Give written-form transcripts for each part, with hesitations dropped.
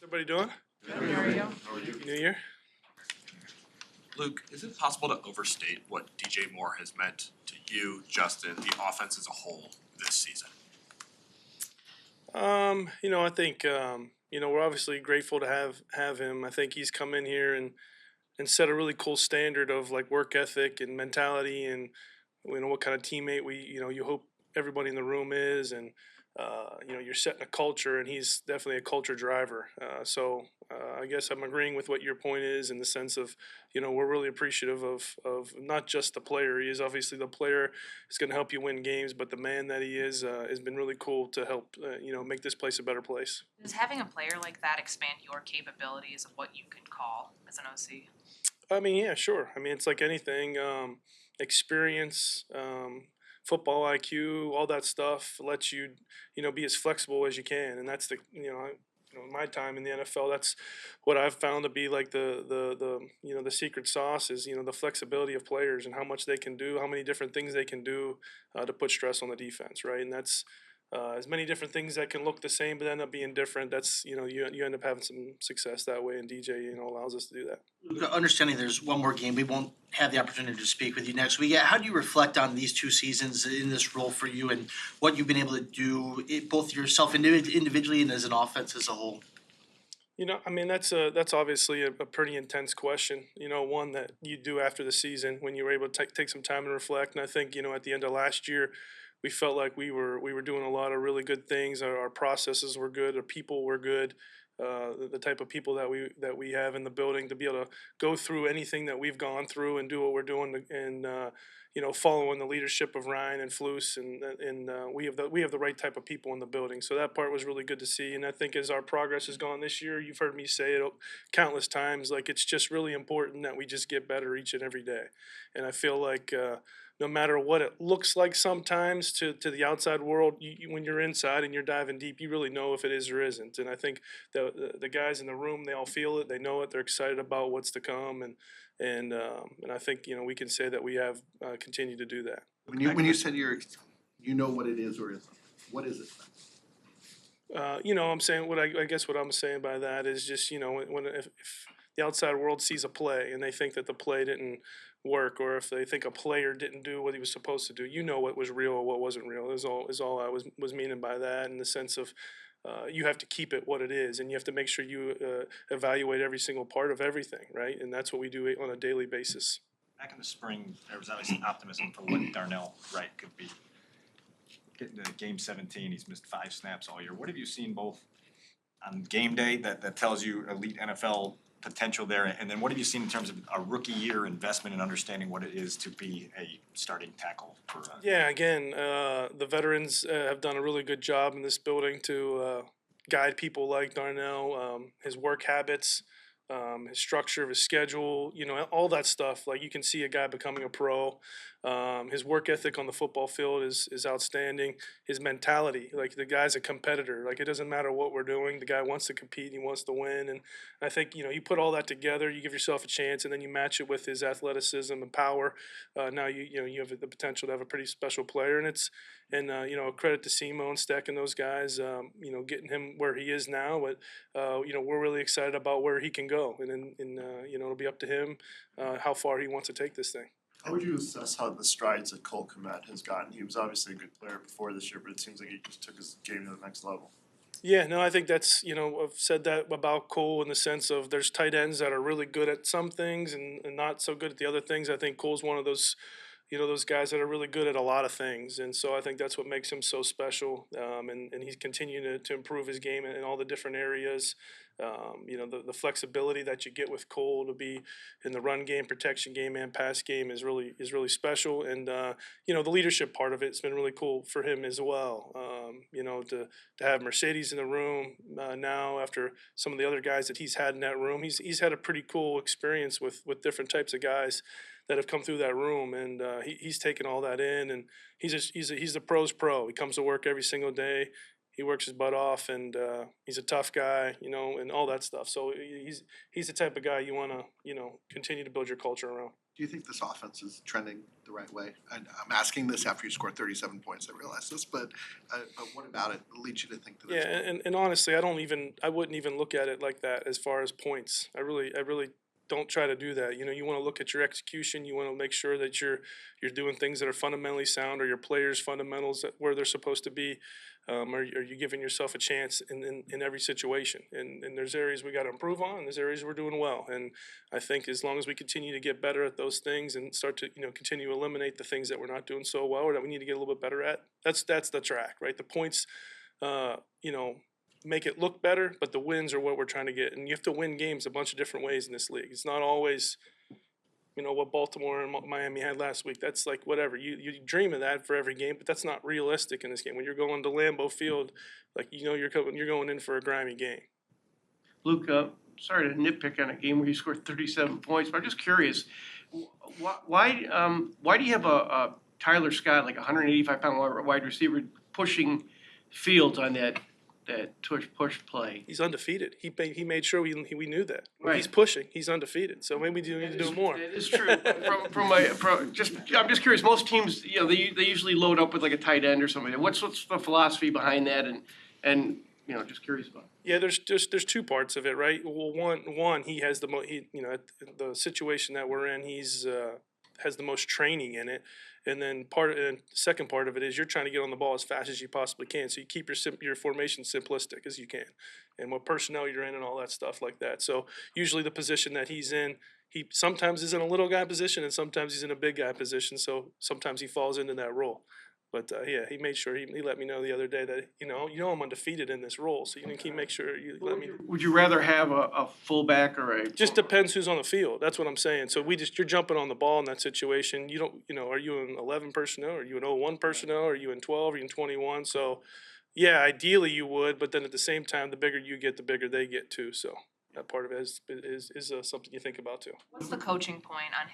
Everybody doing? Good. How are you? Happy New Year. Luke, is it possible to overstate what DJ Moore has meant to you, Justin, the offense as a whole this season? I think we're obviously grateful to have him. I think he's come in here and set a really cool standard of like work ethic and mentality, and what kind of teammate you hope everybody in the room is, and you're setting a culture, and he's definitely a culture driver. I guess I'm agreeing with what your point is in the sense of we're really appreciative of not just the player. He is obviously the player is going to help you win games, but the man that he is has been really cool to help make this place a better place. Does having a player like that expand your capabilities of what you can call as an OC? I mean, yeah, sure. I mean, it's like anything, experience, football IQ, all that stuff lets you, be as flexible as you can, and that's my time in the NFL. That's what I've found to be like the secret sauce is the flexibility of players and how much they can do, how many different things they can do to put stress on the defense, right? And that's as many different things that can look the same but end up being different. That's you end up having some success that way, and DJ allows us to do that. Understanding there's one more game, we won't have the opportunity to speak with you next week. How do you reflect on these two seasons in this role for you and what you've been able to do, both yourself individually and as an offense as a whole? I mean, that's obviously a pretty intense question. One that you do after the season when you were able to take some time and reflect. And I think at the end of last year, we felt like we were doing a lot of really good things. Our processes were good. Our people were good. The type of people that we have in the building to be able to go through anything that we've gone through and do what we're doing, and following the leadership of Ryan and Flus, and we have the right type of people in the building. So that part was really good to see. And I think as our progress has gone this year, you've heard me say it countless times. Like, it's just really important that we just get better each and every day. And I feel like no matter what it looks like sometimes to the outside world, when you're inside and you're diving deep, you really know if it is or isn't. And I think the guys in the room, they all feel it, they know it, they're excited about what's to come, and I think we can say that we have continued to do that. When you said you know what it is or isn't, what is it then? I'm saying I guess what I'm saying by that is just if the outside world sees a play and they think that the play didn't work, or if they think a player didn't do what he was supposed to do, what was real or what wasn't real is all I was meaning by that, in the sense of you have to keep it what it is, and you have to make sure you evaluate every single part of everything, right? And that's what we do on a daily basis. Back in the spring, there was obviously optimism for what Darnell Wright could be. Getting to game 17, he's missed 5 snaps all year. What have you seen both on game day that tells you elite NFL potential there, and then what have you seen in terms of a rookie year investment and understanding what it is to be a starting tackle for Yeah, again, the veterans have done a really good job in this building to guide people like Darnell, his work habits, his structure of his schedule, all that stuff. Like, you can see a guy becoming a pro. His work ethic on the football field is outstanding. His mentality, like, the guy's a competitor. Like, it doesn't matter what we're doing. The guy wants to compete. He wants to win. And I think, you put all that together, you give yourself a chance, and then you match it with his athleticism and power. Now you have the potential to have a pretty special player. And credit to Simo and Steck and those guys, getting him where he is now. But, we're really excited about where he can go. And then, it'll be up to him how far he wants to take this thing. How would you assess how the strides that Cole Kmet has gotten? He was obviously a good player before this year, but it seems like he just took his game to the next level. Yeah, no, I think that's, I've said that about Cole in the sense of there's tight ends that are really good at some things and not so good at the other things. I think Cole's one of those, those guys that are really good at a lot of things. And so I think that's what makes him so special. And he's continuing to improve his game in all the different areas. The flexibility that you get with Cole to be in the run game, protection game, and pass game is really special. And the leadership part of it's been really cool for him as well. To have Mercedes in the room now after some of the other guys that he's had in that room, he's had a pretty cool experience with different types of guys that have come through that room, and he's taken all that in, and he's the pro's pro. He comes to work every single day. he works his butt off, and he's a tough guy, you know, and all that stuff. So he's the type of guy you want to, you know, continue to build your culture around. Do you think this offense is trending the right way? And I'm asking this after you scored 37 points. I realize this, but what about it leads you to think that? Yeah, and honestly, I wouldn't even look at it like that as far as points. I really don't try to do that. You know, you want to look at your execution. You want to make sure that you're doing things that are fundamentally sound, or your players' fundamentals where they're supposed to be. Are you giving yourself a chance in every situation? And there's areas we got to improve on, and there's areas we're doing well. And I think as long as we continue to get better at those things and start to, you know, continue to eliminate the things that we're not doing so well or that we need to get a little bit better at, that's the track, right? The points, you know, make it look better, but the wins are what we're trying to get. And you have to win games a bunch of different ways in this league. It's not always, you know, what Baltimore and Miami had last week. That's like whatever. You dream of that for every game, but that's not realistic in this game. When you're going to Lambeau Field, like, you know, you're going in for a grimy game. Luke, sorry to nitpick on a game where you scored 37 points, but I'm just curious, why do you have a Tyler Scott, like a 185-pound wide receiver, pushing Fields on that push play? He's undefeated. He made sure we knew that. When Right. he's pushing, he's undefeated. So maybe we do need to do more. That is true. I'm just curious. Most teams, you know, they usually load up with like a tight end or something. What's the philosophy behind that? And you know, just curious about it. Yeah, there's two parts of it, right? Well, one he has you know, the situation that we're in, he's has the most training in it, and then second part of it is you're trying to get on the ball as fast as you possibly can, so you keep your formation simplistic as you can, and what personnel you're in and all that stuff like that. So usually the position that he's in, he sometimes is in a little guy position and sometimes he's in a big guy position. So sometimes he falls into that role. But yeah, he made sure he let me know the other day that you know I'm undefeated in this role, so you can make sure you let me know. Would you rather have a fullback or a? Just depends who's on the field. That's what I'm saying. So you're jumping on the ball in that situation. You don't, you know, are you in 11 personnel? Are you in 01 personnel? Are you in 12? Are you in 21? So, yeah, ideally you would, but then at the same time, the bigger you get, the bigger they get too. So that part of it is something you think about too. What's the coaching point on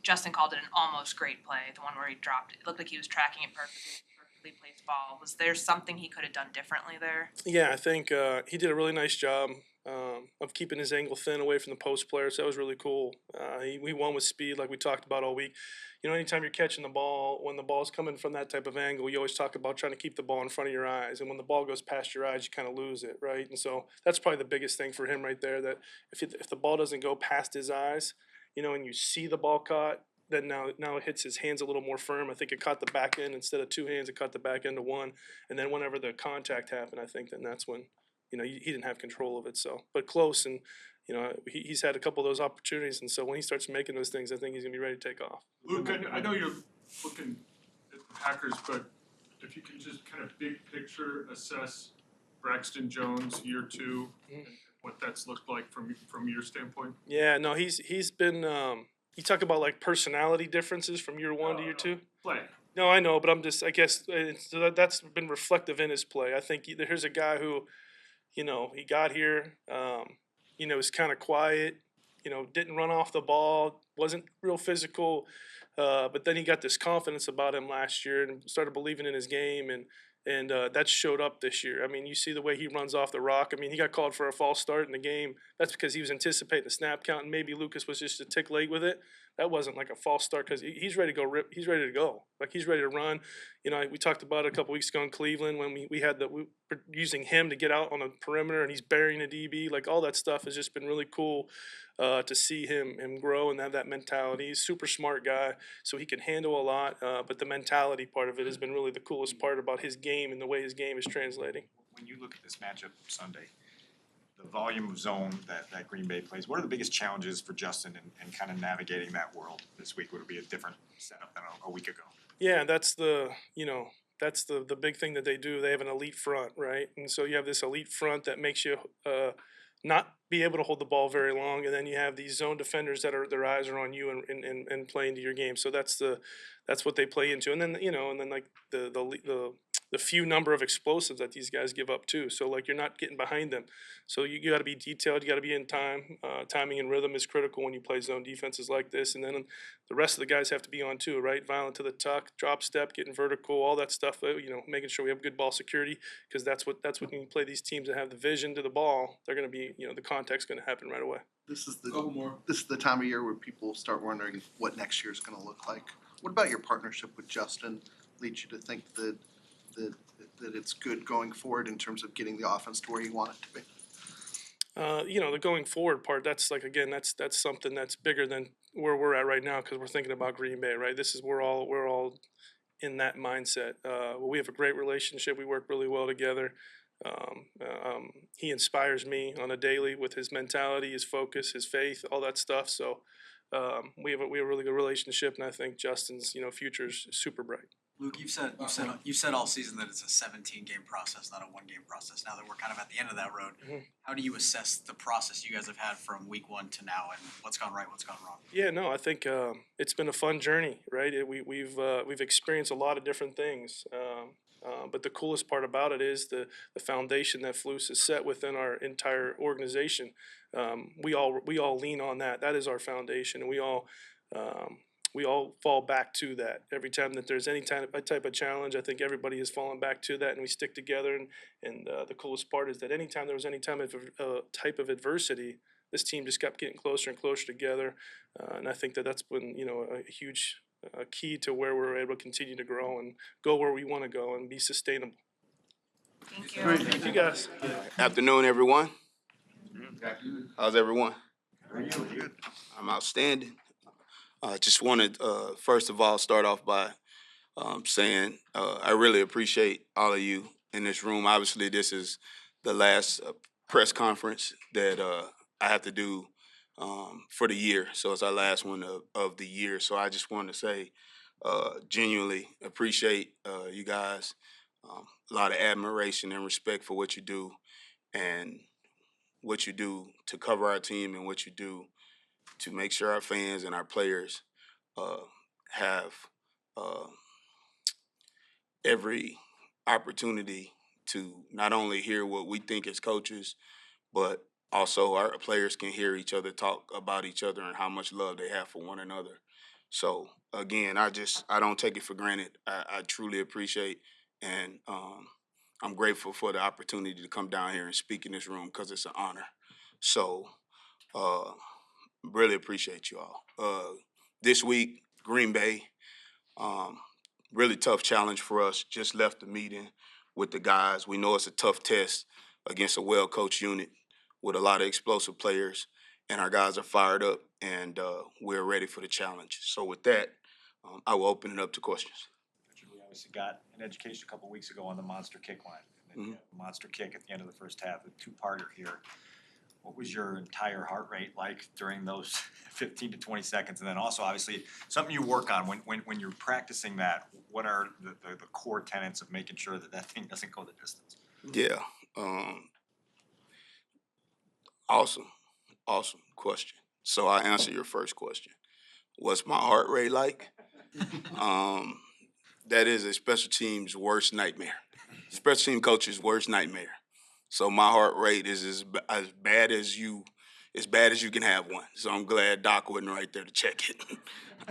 Justin called it an almost great play, the one where he dropped it. It looked like he was tracking it perfectly placed ball. Was there something he could have done differently there? Yeah, I think he did a really nice job of keeping his angle thin away from the post players. That was really cool. He won with speed, like we talked about all week. You know, anytime you're catching the ball, when the ball's coming from that type of angle, you always talk about trying to keep the ball in front of your eyes. And when the ball goes past your eyes, you kind of lose it, right? And so that's probably the biggest thing for him right there, that if the ball doesn't go past his eyes, you know, and you see the ball caught, then now it hits his hands a little more firm. I think it caught the back end instead of two hands. It caught the back end to one. And then whenever the contact happened, I think then that's when, you know, he didn't have control of it. So, but close, and you know, he's had a couple of those opportunities, and so when he starts making those things, I think he's gonna be ready to take off. Luke, I know you're looking at the Packers, but if you can just kind of big picture assess Braxton Jones year two, and what that's looked like from your standpoint. Yeah, no, he's been. You talk about like personality differences from year one to year two. Play. No, I know, but I guess that's been reflective in his play. I think here's a guy who, you know, he got here, you know, was kind of quiet, you know, didn't run off the ball, wasn't real physical, but then he got this confidence about him last year and started believing in his game, and that showed up this year. I mean, you see the way he runs off the rock. I mean, he got called for a false start in the game. That's because he was anticipating the snap count, and maybe Lucas was just a tick late with it. That wasn't like a false start because he's ready to go. He's ready to go. Like, he's ready to run. You know, we talked about it a couple weeks ago in Cleveland when we were using him to get out on the perimeter, and he's burying a DB. Like, all that stuff has just been really cool to see him grow and have that mentality. He's a super smart guy, so he can handle a lot. But the mentality part of it has been really the coolest part about his game and the way his game is translating. When you look at this matchup Sunday, the volume of zone that Green Bay plays, what are the biggest challenges for Justin in kind of navigating that world this week? Would it be a different setup than a week ago? Yeah, that's the big thing that they do. They have an elite front, right? And so you have this elite front that makes you not be able to hold the ball very long, and then you have these zone defenders that their eyes are on you and play into your game. So that's what they play into. And then like the the few number of explosives that these guys give up too. So like you're not getting behind them. So you got to be detailed. You got to be in time. Timing and rhythm is critical when you play zone defenses like this. And then the rest of the guys have to be on too, right? Violent to the tuck, drop step, getting vertical, all that stuff. Making sure we have good ball security, because that's what when you play these teams that have the vision to the ball, they're going to be, the contact's going to happen right away. This is the time of year where people start wondering what next year's gonna look like. What about your partnership with Justin leads you to think that it's good going forward in terms of getting the offense to where you want it to be? The going forward part, that's like, again, that's something that's bigger than where we're at right now, because we're thinking about Green Bay, right? We're all in that mindset. We have a great relationship. We work really well together. He inspires me on a daily with his mentality, his focus, his faith, all that stuff. So we have a really good relationship, and I think Justin's future is super bright. Luke, you've said all season that it's a 17-game process, not a 1-game process. Now that we're kind of at the end of that road, how do you assess the process you guys have had from week 1 to now, and what's gone right, what's gone wrong? Yeah, no, I think it's been a fun journey, right? We've experienced a lot of different things, but the coolest part about it is the foundation that Flus has set within our entire organization. We all lean on that. That is our foundation, and we all fall back to that every time that there's any type of challenge. I think everybody has fallen back to that, and we stick together. And the coolest part is that anytime there was any type of adversity, this team just kept getting closer and closer together. And I think that's been a huge key to where we're able to continue to grow and go where we want to go and be sustainable. Thank you. Great, thank you guys. Afternoon, everyone. How's everyone? I'm outstanding. I just wanted, first of all, start off by saying I really appreciate all of you in this room. Obviously, this is the last press conference that I have to do for the year. So it's our last one of the year. So I just want to say genuinely appreciate you guys. A lot of admiration and respect for what you do, and what you do to cover our team, and what you do to make sure our fans and our players have every opportunity to not only hear what we think as coaches, but also our players can hear each other talk about each other and how much love they have for one another. So again, I don't take it for granted. I truly appreciate, and I'm grateful for the opportunity to come down here and speak in this room, because it's an honor. So really appreciate you all. This week, Green Bay, really tough challenge for us. Just left the meeting with the guys. We know it's a tough test against a well-coached unit with a lot of explosive players, and our guys are fired up, and we're ready for the challenge. So with that, I will open it up to questions. We obviously got an education a couple weeks ago on the monster kick line. And then monster kick at the end of the first half, a two-parter here. What was your entire heart rate like during those 15 to 20 seconds? And then also, obviously, something you work on when you're practicing that, what are the core tenets of making sure that thing doesn't go the distance? Yeah. Awesome question. So I answer your first question. What's my heart rate like? That is a special team's worst nightmare. Special team coach's worst nightmare. So my heart rate is as bad as you can have one. So I'm glad Doc wasn't right there to check it.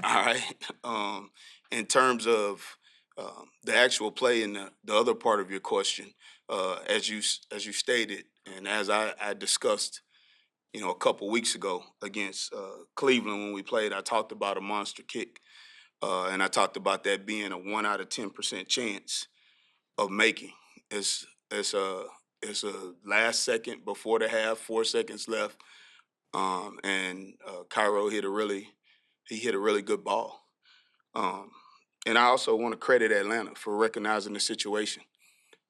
All right. In terms of the actual play and the other part of your question, as you stated, and as I discussed, a couple weeks ago against Cleveland when we played, I talked about a monster kick, and I talked about that being a 1 out of 10% chance of making. It's a last second before the half, 4 seconds left, and Cairo hit a really good ball. And I also want to credit Atlanta for recognizing the situation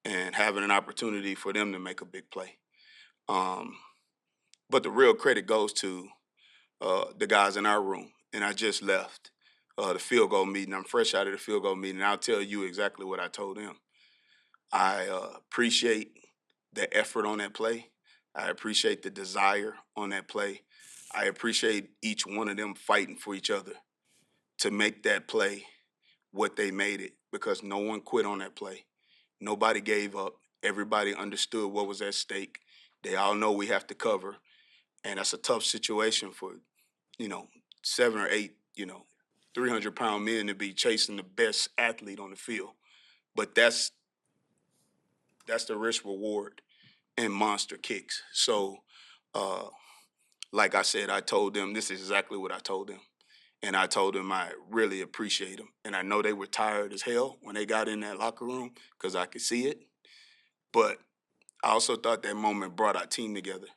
and having an opportunity for them to make a big play. But the real credit goes to the guys in our room. And I just left the field goal meeting. I'm fresh out of the field goal meeting, and I'll tell you exactly what I told them. I appreciate the effort on that play. I appreciate the desire on that play. I appreciate each one of them fighting for each other to make that play what they made it, because no one quit on that play. Nobody gave up. Everybody understood what was at stake. They all know we have to cover, and that's a tough situation for, 7 or 8, 300-pound men to be chasing the best athlete on the field. But that's the risk reward in monster kicks. So, like I said, I told them this is exactly what I told them. And I told them I really appreciate them. And I know they were tired as hell when they got in that locker room because I could see it. But I also thought that moment brought our team together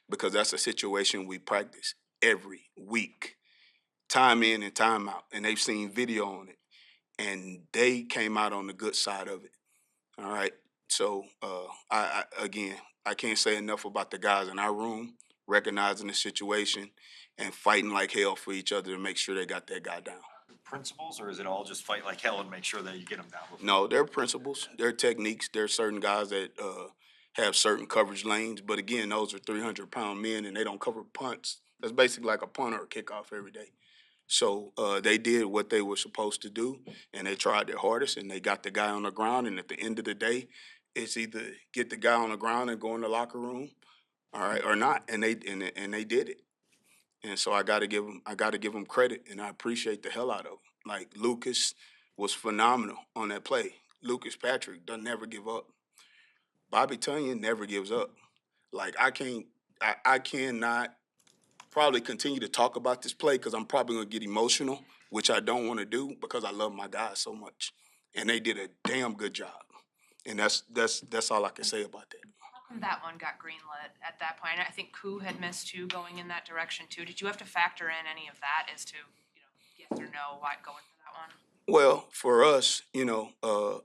because that's a situation we practice every week, time in and time out. And they've seen video on it. And they came out on the good side of it. All right. So, again, I can't say enough about the guys in our room recognizing the situation and fighting like hell for each other to make sure they got that guy down. Principles, or is it all just fight like hell and make sure that you get them down? No, there are principles, there are techniques. There are certain guys that have certain coverage lanes, but again, those are 300-pound men and they don't cover punts. That's basically like a punt or a kickoff every day. So they did what they were supposed to do, and they tried their hardest, and they got the guy on the ground. And at the end of the day, it's either get the guy on the ground and go in the locker room, all right, or not. And they did it. And so I got to give them credit, and I appreciate the hell out of them. Like Lucas was phenomenal on that play. Lucas Patrick doesn't never give up. Bobby Tunyon never gives up. Like I cannot probably continue to talk about this play because I'm probably gonna get emotional, which I don't want to do because I love my guys so much, and they did a damn good job. And that's all I can say about that. That one got greenlit at that point. I think Koo had missed too, going in that direction too. Did you have to factor in any of that as to, yes or no, why going for that one? Well, for us,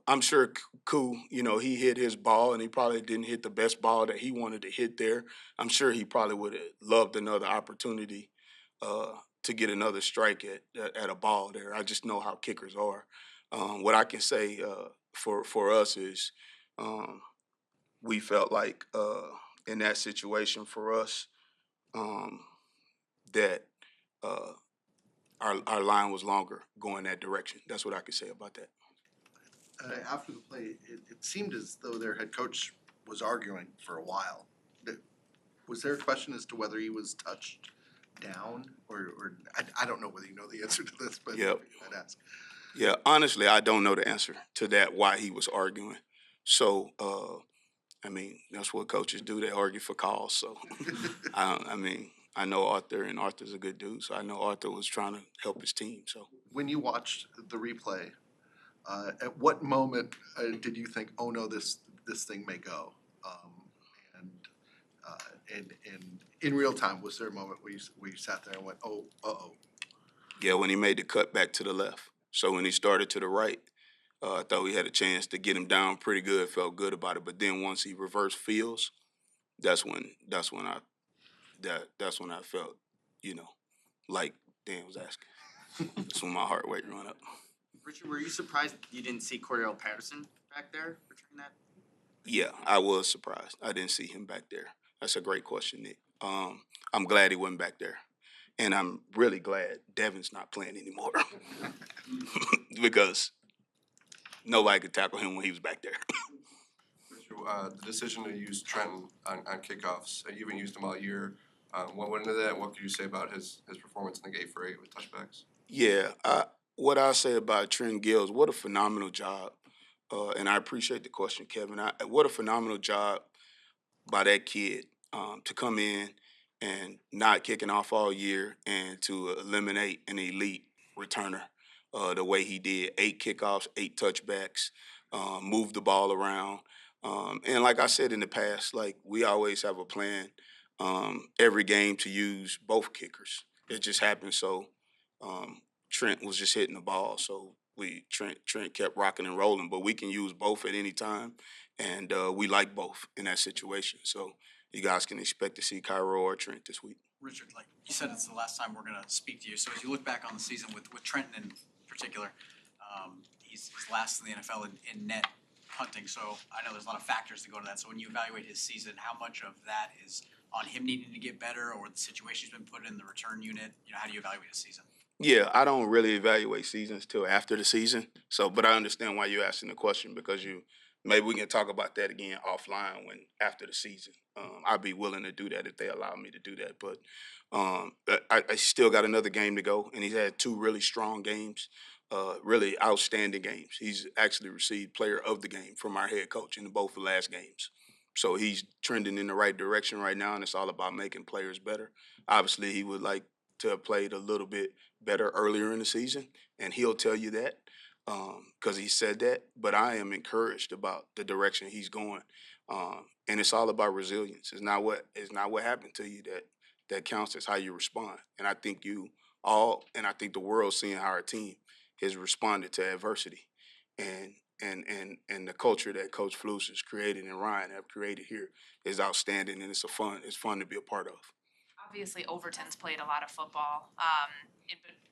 I'm sure Koo, he hit his ball and he probably didn't hit the best ball that he wanted to hit there. I'm sure he probably would have loved another opportunity to get another strike at a ball there. I just know how kickers are. What I can say for us is we felt like in that situation for us that our line was longer going that direction. That's what I can say about that. After the play, it seemed as though their head coach was arguing for a while. Was there a question as to whether he was touched down or I don't know whether you know the answer to this, but Yep. I'd ask. Yeah, honestly, I don't know the answer to that, why he was arguing. So, that's what coaches do. They argue for calls. So, I know Arthur, and Arthur's a good dude. So I know Arthur was trying to help his team. So When you watched the replay, at what moment did you think, oh no, this thing may go? And in real time, was there a moment where you sat there and went, oh, uh-oh? yeah, when he made the cut back to the left. So when he started to the right, I thought we had a chance to get him down pretty good. Felt good about it. But then once he reversed fields, that's when I felt, like Dan was asking. That's when my heart rate run up. Richard, were you surprised you didn't see Cordell Patterson back there returning that? Yeah, I was surprised. I didn't see him back there. That's a great question, Nick. I'm glad he wasn't back there. And I'm really glad Devin's not playing anymore. Because nobody could tackle him when he was back there. The decision to use Trenton on kickoffs, you haven't used him all year. What went into that? What could you say about his performance in the gate for 8 with touchbacks? Yeah, what I say about Trent Gills, what a phenomenal job. And I appreciate the question, Kevin. What a phenomenal job by that kid to come in and not kicking off all year and to eliminate an elite returner the way he did. 8 kickoffs, 8 touchbacks, moved the ball around. And like I said in the past, like we always have a plan every game to use both kickers. It just happened so Trent was just hitting the ball, so Trent kept rocking and rolling. But we can use both at any time, and we like both in that situation. So you guys can expect to see Cairo or Trent this week. Richard, like you said, it's the last time we're gonna speak to you. So as you look back on the season with Trenton in particular, he's last in the NFL in net punting. So I know there's a lot of factors to go to that. So when you evaluate his season, how much of that is on him needing to get better, or the situation he's been put in the return unit? How do you evaluate his season? Yeah, I don't really evaluate seasons till after the season. So, but I understand why you're asking the question because you maybe we can talk about that again offline after the season. I'd be willing to do that if they allow me to do that. But I still got another game to go, and he's had two really strong games, really outstanding games. He's actually received Player of the Game from our head coach in both the last games. So he's trending in the right direction right now, and it's all about making players better. Obviously, he would like to have played a little bit better earlier in the season, and he'll tell you that because he said that. But I am encouraged about the direction he's going, and it's all about resilience. It's not what happened to you that counts. It's how you respond. And I think I think the world's seeing how our team has responded to adversity, and the culture that Coach Flus has created and Ryan have created here is outstanding, and it's fun to be a part of. Obviously, Overton's played a lot of football.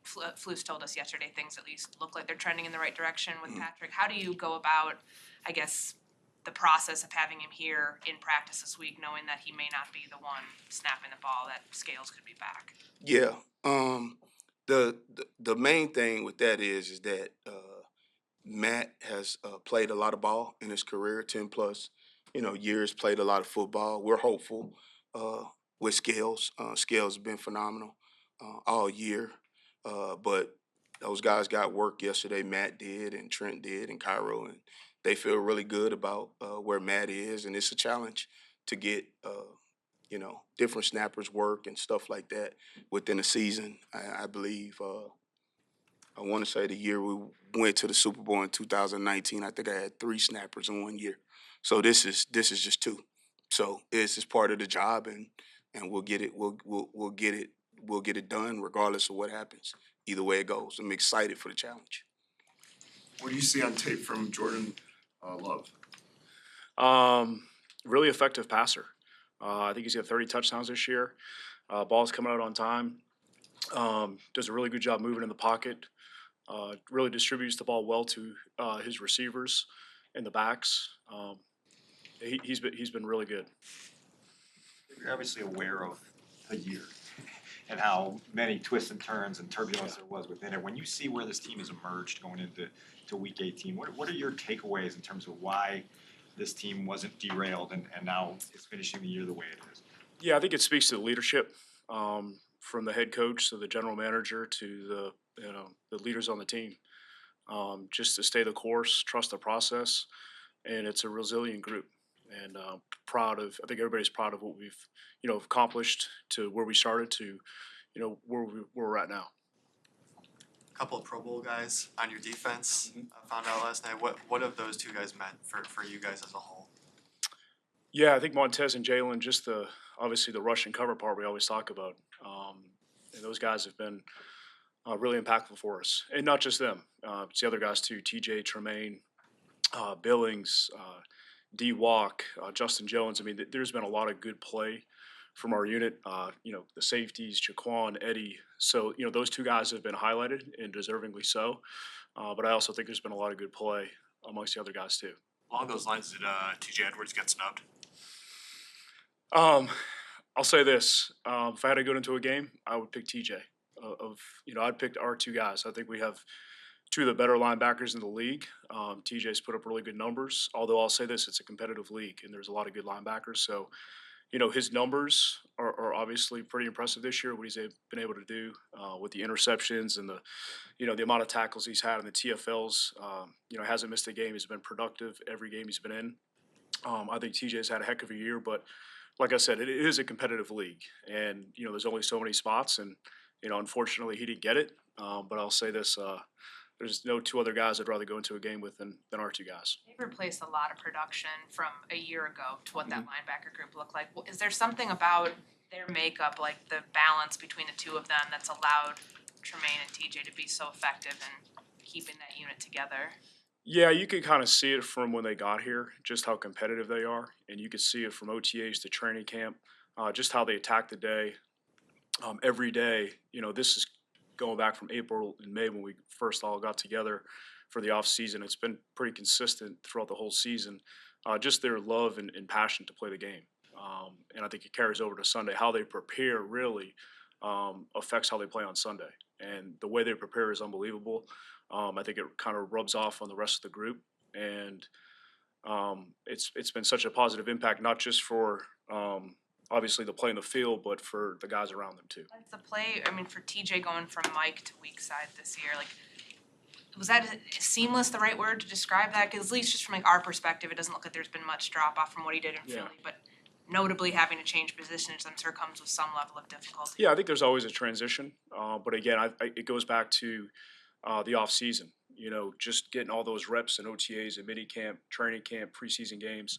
Flus told us yesterday things at least look like they're trending in the right direction with Patrick. How do you go about, I guess, the process of having him here in practice this week, knowing that he may not be the one snapping the ball, that Scales could be back? Yeah. The main thing with that is that Matt has played a lot of ball in his career, 10 plus, years, played a lot of football. We're hopeful uh, with Scales. Scales has been phenomenal all year. But those guys got work yesterday. Matt did, and Trent did, and Cairo, and they feel really good about where Matt is. And it's a challenge to get, different snappers work and stuff like that within a season. I believe. I want to say the year we went to the Super Bowl in 2019, I think I had 3 snappers in 1 year. So this is just 2. So it's just part of the job, and we'll get it. We'll get it. We'll get it done regardless of what happens. Either way it goes, I'm excited for the challenge. What do you see on tape from Jordan Love? Really effective passer. I think he's got 30 touchdowns this year. Ball's coming out on time. Does a really good job moving in the pocket. Really distributes the ball well to his receivers and the backs. He's been really good. You're obviously aware of the year and how many twists and turns and turbulence there was within it. When you see where this team has emerged going into week 18, what are your takeaways in terms of why this team wasn't derailed and now is finishing the year the way it is? Yeah, I think it speaks to the leadership from the head coach to the general manager to the leaders on the team. Just to stay the course, trust the process, and it's a resilient group. And I think everybody's proud of what we've accomplished to where we started to where we're at now. A couple of Pro Bowl guys on your defense. I found out last night. What have those 2 guys meant for you guys as a whole? Yeah, I think Montez and Jalen, just obviously the rush and cover part we always talk about. And those guys have been really impactful for us. And not just them. It's the other guys too, TJ, Tremaine, Billings, D. Walk, Justin Jones. I mean, there's been a lot of good play from our unit. The safeties, Jaquan, Eddie. So, those 2 guys have been highlighted and deservingly so. But I also think there's been a lot of good play amongst the other guys too. Along those lines, did TJ Edwards get snubbed? I'll say this: if I had to go into a game, I would pick TJ. I'd pick our 2 guys. I think we have 2 of the better linebackers in the league. TJ's put up really good numbers. Although I'll say this: it's a competitive league, and there's a lot of good linebackers. So, his numbers are obviously pretty impressive this year. What he's been able to do with the interceptions and the amount of tackles he's had in the TFLs. Hasn't missed a game. He's been productive every game he's been in. I think TJ's had a heck of a year, but like I said, it is a competitive league, and there's only so many spots, and unfortunately he didn't get it. But I'll say this: there's no 2 other guys I'd rather go into a game with than our 2 guys. They've replaced a lot of production from a year ago to what that linebacker group looked like. Is there something about their makeup, like the balance between the 2 of them, that's allowed Tremaine and TJ to be so effective in keeping that unit together? Yeah, you could kind of see it from when they got here, just how competitive they are, and you could see it from OTAs to training camp, just how they attack the day. Every day, this is going back from April and May when we first all got together for the off season. It's been pretty consistent throughout the whole season. Just their love and passion to play the game, and I think it carries over to Sunday. How they prepare really affects how they play on Sunday, and the way they prepare is unbelievable. I think it kind of rubs off on the rest of the group, and It's been such a positive impact, not just for obviously the play in the field, but for the guys around them too. That's the play, I mean, for TJ going from Mike to weak side this year, like, was that seamless the right word to describe that? Cause at least just from like our perspective, it doesn't look like there's been much drop off from what he did in Yeah. Philly, but notably having to change positions, I'm sure comes with some level of difficulty. Yeah, I think there's always a transition, but again, it goes back to the off season. You know, just getting all those reps and OTAs and mini camp, training camp, preseason games.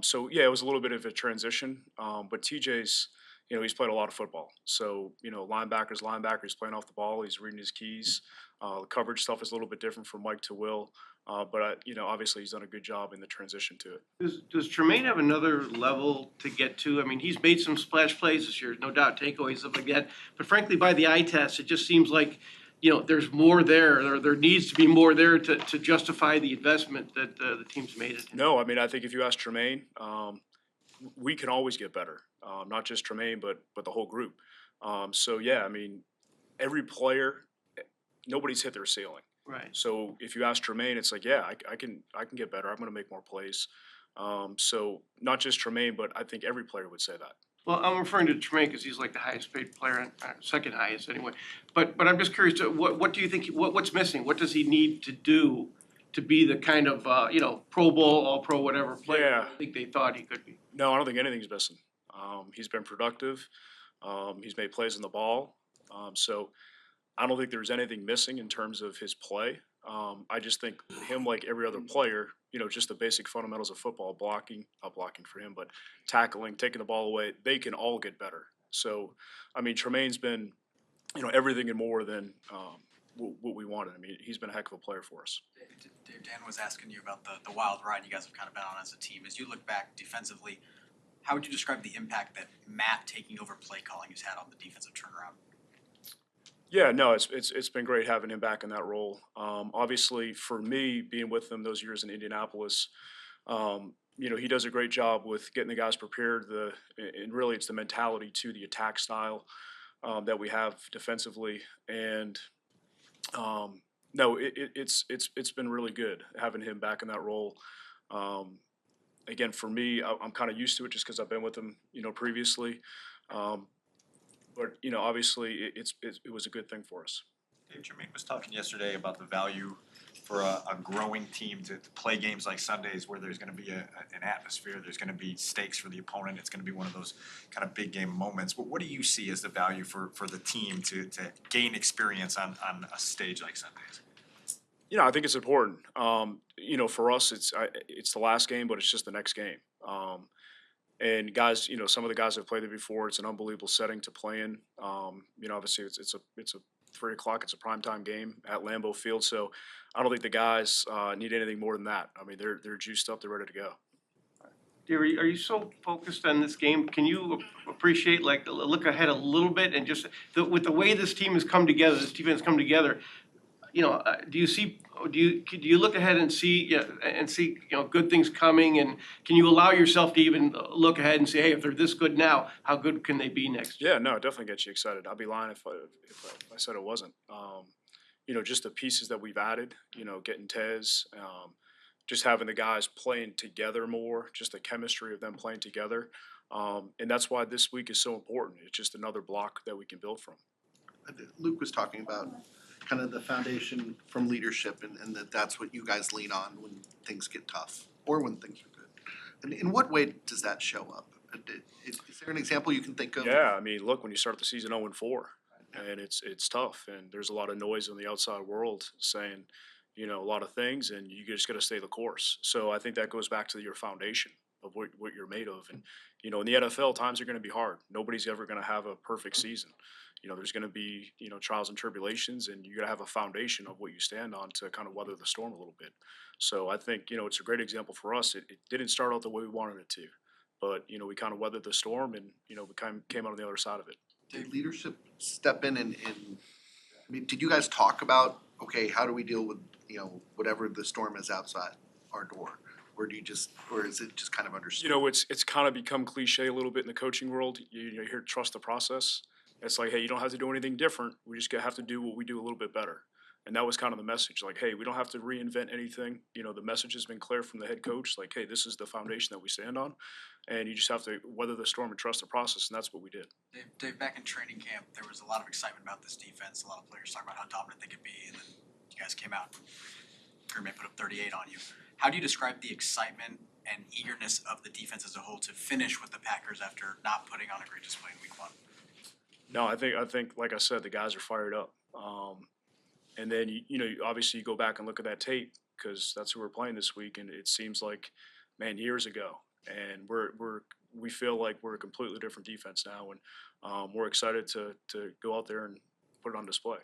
So yeah, it was a little bit of a transition. But TJ's, you know, he's played a lot of football. So you know, linebacker, he's playing off the ball. He's reading his keys. The coverage stuff is a little bit different from Mike to Will. But you know, obviously he's done a good job in the transition to it. Does Tremaine have another level to get to? I mean, he's made some splash plays this year, no doubt, takeaways, stuff like that. But frankly, by the eye test, it just seems like, you know, there's more there. There needs to be more there to justify the investment that the team's made. No, I mean, I think if you ask Tremaine, we can always get better. Not just Tremaine, but the whole group. So yeah, I mean, every player, nobody's hit their ceiling. Right. So if you ask Tremaine, it's like, yeah, I can get better. I'm going to make more plays. So not just Tremaine, but I think every player would say that. Well, I'm referring to Tremaine because he's like the highest paid player, second highest anyway. But I'm just curious, what do you think, what's missing? What does he need to do to be the kind of, you know, Pro Bowl, All-Pro, whatever player Yeah. I think they thought he could be? No, I don't think anything's missing. He's been productive. He's made plays in the ball. So I don't think there's anything missing in terms of his play. I just think him, like every other player, you know, just the basic fundamentals of football, not blocking for him, but tackling, taking the ball away, they can all get better. So, I mean, Tremaine's been, you know, everything and more than what we wanted. I mean, he's been a heck of a player for us. Dave, Dan was asking you about the wild ride you guys have kind of been on as a team. As you look back defensively, how would you describe the impact that Matt taking over play calling has had on the defensive turnaround? Yeah, no, it's been great having him back in that role. Obviously, for me, being with him those years in Indianapolis, you know, he does a great job with getting the guys prepared. And really, it's the mentality to the attack style that we have defensively. And no, it's been really good having him back in that role. Again, for me, I'm kind of used to it just because I've been with him, you know, previously. But you know, obviously, it was a good thing for us. Dave, Jermaine was talking yesterday about the value for a growing team to play games like Sundays where there's going to be an atmosphere, there's going to be stakes for the opponent, it's going to be one of those kind of big game moments. But what do you see as the value for the team to gain experience on a stage like Sundays? You know, I think it's important. You know, for us, it's the last game, but it's just the next game. And guys, you know, some of the guys have played it before. It's an unbelievable setting to play in. You know, obviously it's a 3:00. It's a primetime game at Lambeau Field. So I don't think the guys need anything more than that. I mean, they're juiced up. They're ready to go. Dave, are you so focused on this game? Can you appreciate, like, look ahead a little bit and just with the way this team has come together, this defense come together? You know, do you look ahead and see, you know, good things coming, and can you allow yourself to even look ahead and say, hey, if they're this good now, how good can they be next year? Yeah, no, it definitely gets you excited. I'd be lying if I said it wasn't. You know, just the pieces that we've added. You know, getting Tez, just having the guys playing together more, just the chemistry of them playing together, and that's why this week is so important. It's just another block that we can build from. Luke was talking about kind of the foundation from leadership and that's what you guys lean on when things get tough or when things are good. And in what way does that show up? Is there an example you can think of? Yeah, I mean, look, when you start the season 0-4, and it's tough, and there's a lot of noise in the outside world saying, you know, a lot of things, and you just got to stay the course. So I think that goes back to your foundation of what you're made of. And, you know, in the NFL, times are going to be hard. Nobody's ever going to have a perfect season. You know, there's going to be, you know, trials and tribulations, and you got to have a foundation of what you stand on to kind of weather the storm a little bit. So I think, you know, it's a great example for us. It didn't start out the way we wanted it to, but, you know, we kind of weathered the storm, and, you know, we kind of came out on the other side of it. Did leadership step in and I mean, did you guys talk about, okay, how do we deal with, you know, whatever the storm is outside our door? Or is it just kind of understood? You know, it's kind of become cliche a little bit in the coaching world. You hear trust the process. It's like, hey, you don't have to do anything different. We just have to do what we do a little bit better. And that was kind of the message, like, hey, we don't have to reinvent anything. The message has been clear from the head coach, like, hey, this is the foundation that we stand on, and you just have to weather the storm and trust the process, and that's what we did. Dave, back in training camp, there was a lot of excitement about this defense, a lot of players talking about how dominant they could be, and then you guys came out. Green Bay put up 38 on you. How do you describe the excitement and eagerness of the defense as a whole to finish with the Packers after not putting on a great display in week 1? No, I think, like I said, the guys are fired up. And then obviously you go back and look at that tape because that's who we're playing this week, and it seems like, man, years ago, and we feel like we're a completely different defense now, and we're excited to go out there and put it on display.